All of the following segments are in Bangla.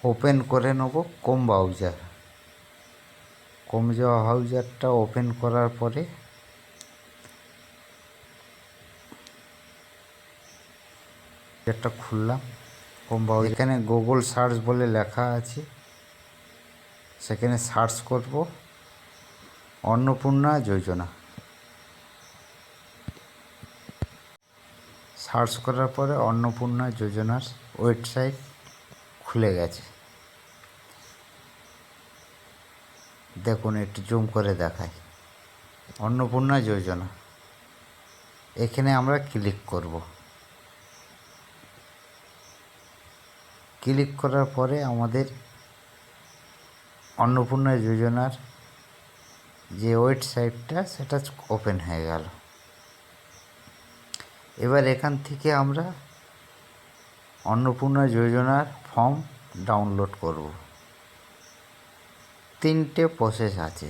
ওপেন করে নেব কম ব্রাউজার। কম ব্রাউজারটা ওপেন করার পরে এটা খুললাম। কম ব্রাউজার এখানে গুগল সার্চ বলে লেখা আছে, সেখানে সার্চ করব অন্নপূর্ণা যোজনা। সার্চ করার পরে অন্নপূর্ণা যোজনার ওয়েবসাইট খুলে গেছে। দেখুন একটু জুম করে দেখায়, অন্নপূর্ণা যোজনা। এখানে আমরা ক্লিক করব। ক্লিক করার পরে আমাদের অন্নপূর্ণা যোজনার যে ওয়েবসাইটটা সেটা ওপেন হয়ে গেল। এবার এখান থেকে আমরা অন্নপূর্ণা যোজনার ফর্ম ডাউনলোড করব। 3টে প্রসেস আছে,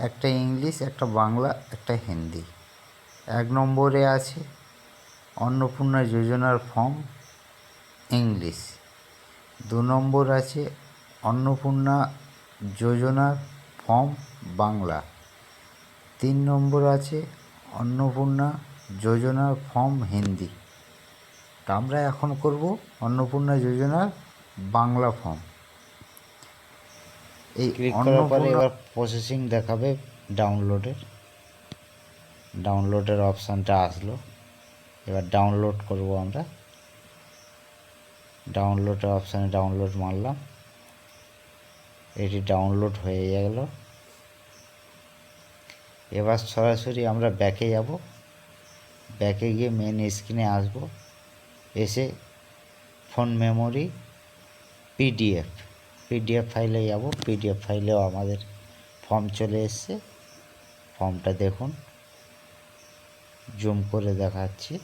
একটা ইংলিশ, একটা বাংলা, একটা হিন্দি। 1 নম্বরে আছে অন্নপূর্ণা যোজনার ফর্ম ইংলিশ। 2 নম্বর আছে অন্নপূর্ণা যোজনার ফর্ম বাংলা। 3 নম্বর আছে অন্নপূর্ণা যোজনার ফর্ম হিন্দি। তা আমরা এখন করব অন্নপূর্ণা যোজনার বাংলা ফর্ম। এই ক্লিক করার পরে এবার প্রসেসিং দেখাবে ডাউনলোডের অপশানটা আসলো। এবার ডাউনলোড করব আমরা। ডাউনলোডের অপশানে ডাউনলোড মারলাম, এটি ডাউনলোড হয়ে গেল। এবার সরাসরি আমরা ব্যাকে যাব। ব্যাকে গিয়ে মেন স্ক্রিনে আসব, এসে ফোন মেমোরি পিডিএফ ফাইলে যাব। পিডিএফ ফাইলেও আমাদের ফর্ম চলে এসছে। ফর্মটা দেখুন, জুম করে দেখাচ্ছি।